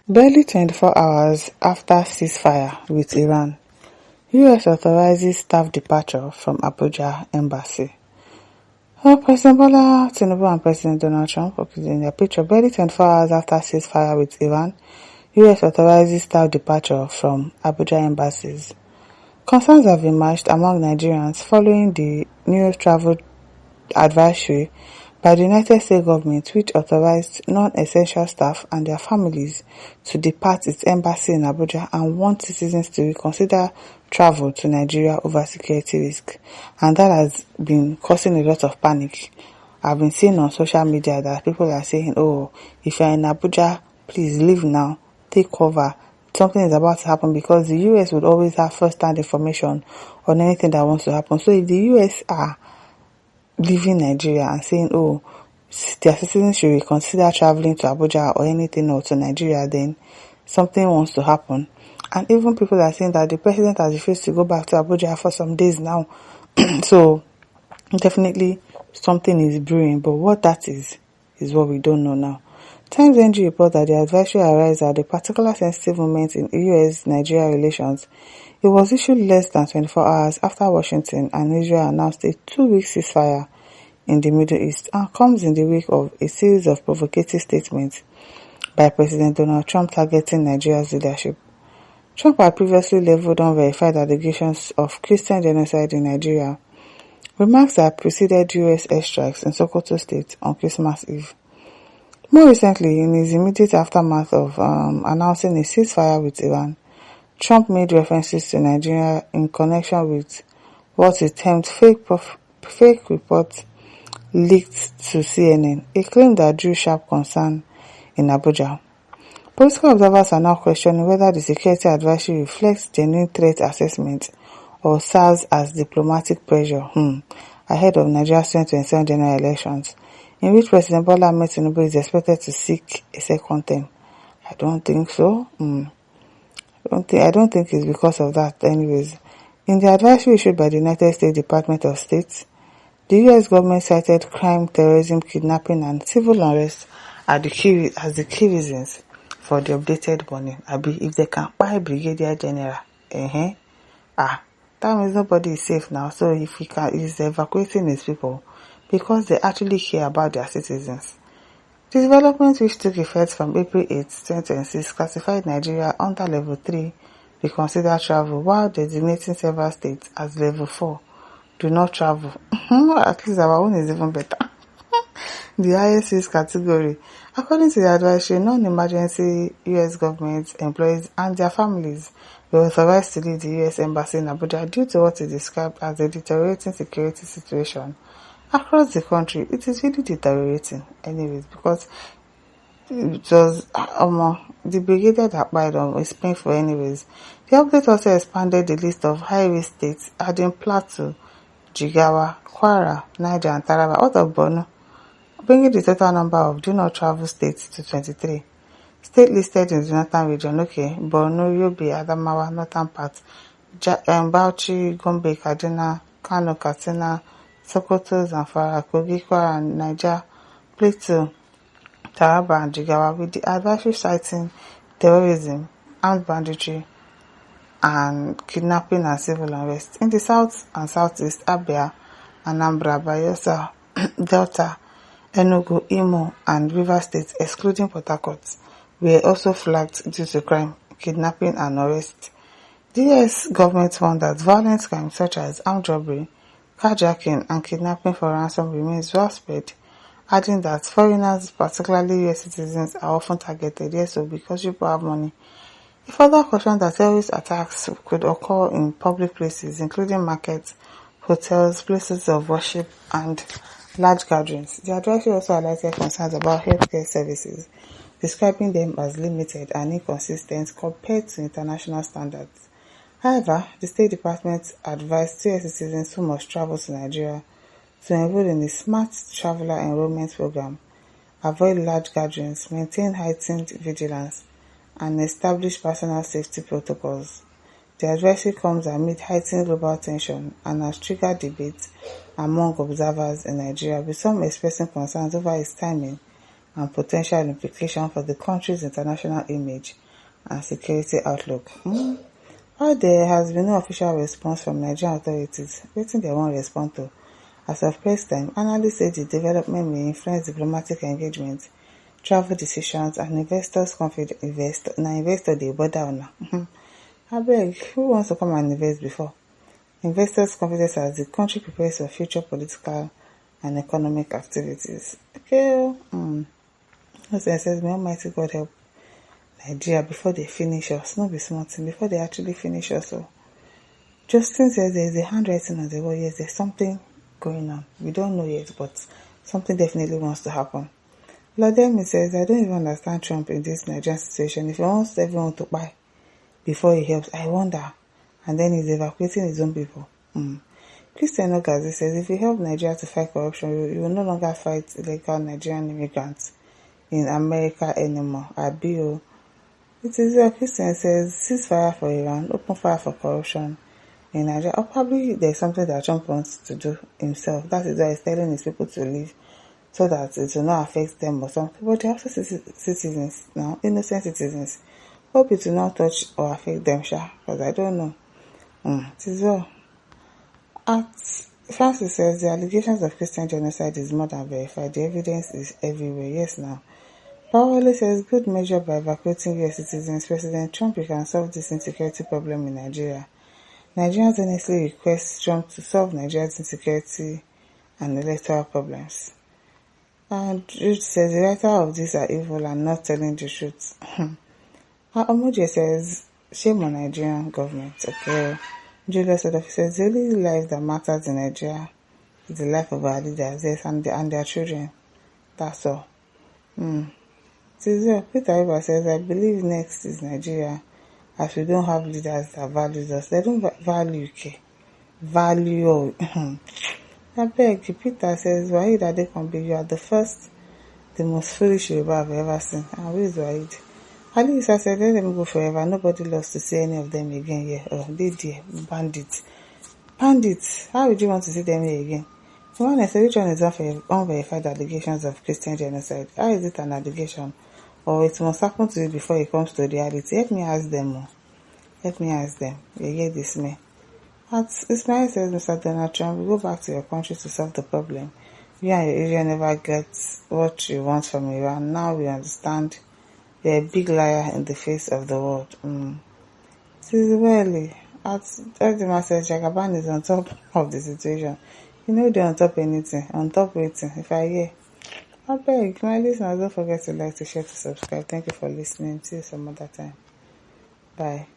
Barely 24 hours after ceasefire with Iran, US authorizes staff departure from Abuja embassy. President Bola Tinubu and President Donald Trump in their picture. Barely 24 hours after ceasefire with Iran, US authorizes staff departure from Abuja embassies. Concerns have emerged among Nigerians following the new travel advisory by the United States government, which authorized non-essential staff and their families to depart its embassy in Abuja and warned citizens to reconsider travel to Nigeria over security risk. And that has been causing a lot of panic. I've been seeing on social media that people are saying, oh, if you're in Abuja, please leave now, take cover. Something is about to happen, because the US would always have first-hand information on anything that wants to happen. So if the US are leaving Nigeria and saying, oh, their citizens should reconsider traveling to Abuja or anything or to Nigeria, then something wants to happen. And even people are saying that the president has refused to go back to Abuja for some days now. So definitely something is brewing, but what that is what we don't know now. Times NG report that the advisory arrives at a particular sensitive moment in US-Nigeria relations. It was issued less than 24 hours after Washington and Israel announced a 2-week ceasefire in the Middle East, and comes in the wake of a series of provocative statements by President Donald Trump targeting Nigeria's leadership. Trump had previously leveled unverified allegations of Christian genocide in Nigeria, remarks that preceded US airstrikes in Sokoto State on Christmas Eve. More recently, in his immediate aftermath of announcing a ceasefire with Iran, Trump made references to Nigeria in connection with what he termed fake reports leaked to CNN, a claim that drew sharp concern in Abuja. Political observers are now questioning whether the security advisory reflects genuine threat assessment or serves as diplomatic pressure ahead of Nigeria's 2027 general elections, in which President Bola Ahmed Tinubu is expected to seek a second term. I don't think so. I don't think it's because of that anyways. In the advisory issued by the United States Department of State, the US government cited crime, terrorism, kidnapping and civil unrest as the key reasons for the updated warning. If they can buy Brigadier General, that means nobody is safe now. So if he's evacuating his people because they actually care about their citizens. The development, which took effect from April 8, 2026, classified Nigeria under Level 3, reconsider travel, while designating several states as Level 4, do not travel. At least our own is even better. The highest risk category. According to the advisory, non-emergency US government employees and their families were authorized to leave the US embassy in Abuja due to what is described as a deteriorating security situation across the country. It is really deteriorating anyways, because it was the brigadier that died is painful anyways. The update also expanded the list of high-risk states, adding Plateau, Jigawa, Kwara, Niger and Taraba out of Borno, bringing the total number of do not travel states to 23. State listed in the northern region, Borno, Yobe, Adamawa, northern part, Bauchi, Gombe, Kaduna, Kano, Katsina, Sokoto, Zamfara, Kogi, Kwara and Niger, Plateau, Taraba and Jigawa, with the advisory citing terrorism, armed banditry, and kidnapping and civil unrest. In the south and southeast, Abia, Anambra, Bayelsa, Delta, Enugu, Imo, and River States, excluding Port Harcourt, were also flagged due to crime, kidnapping, and arrest. The US government found that violent crimes such as armed robbery, carjacking, and kidnapping for ransom remains well spread, adding that foreigners, particularly US citizens, are often targeted, because people have money. It further cautioned that terrorist attacks could occur in public places, including markets, hotels, places of worship, and large gatherings. The advisory also highlighted concerns about healthcare services, describing them as limited and inconsistent compared to international standards. However, the State Department advised US citizens who must travel to Nigeria to enroll in a smart traveler enrollment program, avoid large gatherings, maintain heightened vigilance, and establish personal safety protocols. The advisory comes amid heightened global tension and has triggered debate among observers in Nigeria, with some expressing concerns over its timing and potential implications for the country's international image and security outlook. While there has been no official response from Nigerian authorities, wetin dem wan respond to? As of press time, analysts say the development may influence diplomatic engagement, travel decisions, and investors' confidence. Investor dey bother una. Abeg, who wants to come and invest before? Investors' confidence as the country prepares for future political and economic activities. Okay, says, may Almighty God help Nigeria before they finish us. No be small thing, before they actually finish us. So, Justin says there is a handwriting on the wall. Yes, there's something going on. We don't know yet, but something definitely wants to happen. Lademi says, I don't even understand Trump in this Nigerian situation. If he wants everyone to buy before he helps, I wonder. And then he's evacuating his own people. Christian Ogazi says, if you help Nigeria to fight corruption, you will no longer fight illegal Nigerian immigrants in America anymore. Abio. It is where Christian says, ceasefire for Iran, open fire for corruption in Nigeria. Or probably there's something that Trump wants to do himself. That is why he's telling his people to leave, so that it will not affect them or something. But they're also citizens now, innocent citizens. Hope it will not touch or affect them, because I don't know. It is well. Francis says the allegations of Christian genocide is more than verified. The evidence is everywhere. Yes, now. Powell says good measure by evacuating US citizens. President Trump, you can solve this insecurity problem in Nigeria. Nigerians honestly request Trump to solve Nigeria's insecurity and electoral problems. And Ruth says the writer of this are evil and not telling the truth. Omoje says shame on Nigerian government. Okay. Julius says the only life that matters in Nigeria is the life of our leaders, yes, and their children. That's all. Peter Iba says, I believe next is Nigeria, as we don't have leaders that value us. They don't value, value. I beg. Peter says, Wahid Adekunbi, you are the first, the most foolish Yoruba I've ever seen. And who is Wahid? Ali Isa said, let them go forever. Nobody loves to see any of them again here. Oh, they dear, bandits. Bandits, how would you want to see them here again? One said, which one is unverified allegations of Christian genocide? How is it an allegation? Or it must happen to you before it comes to reality? Help me ask them. Let me ask them. You hear this, man? Ismail says, Mr. Donald Trump, go back to your country to solve the problem. You and your area never get what you want from Iran. Now we understand you're a big liar in the face of the world. It is really. As the man says, Jagaban is on top of the situation. You know they're on top anything. On top waiting. If I hear. I beg, my listeners, don't forget to like, to share, to subscribe. Thank you for listening. See you some other time. Bye.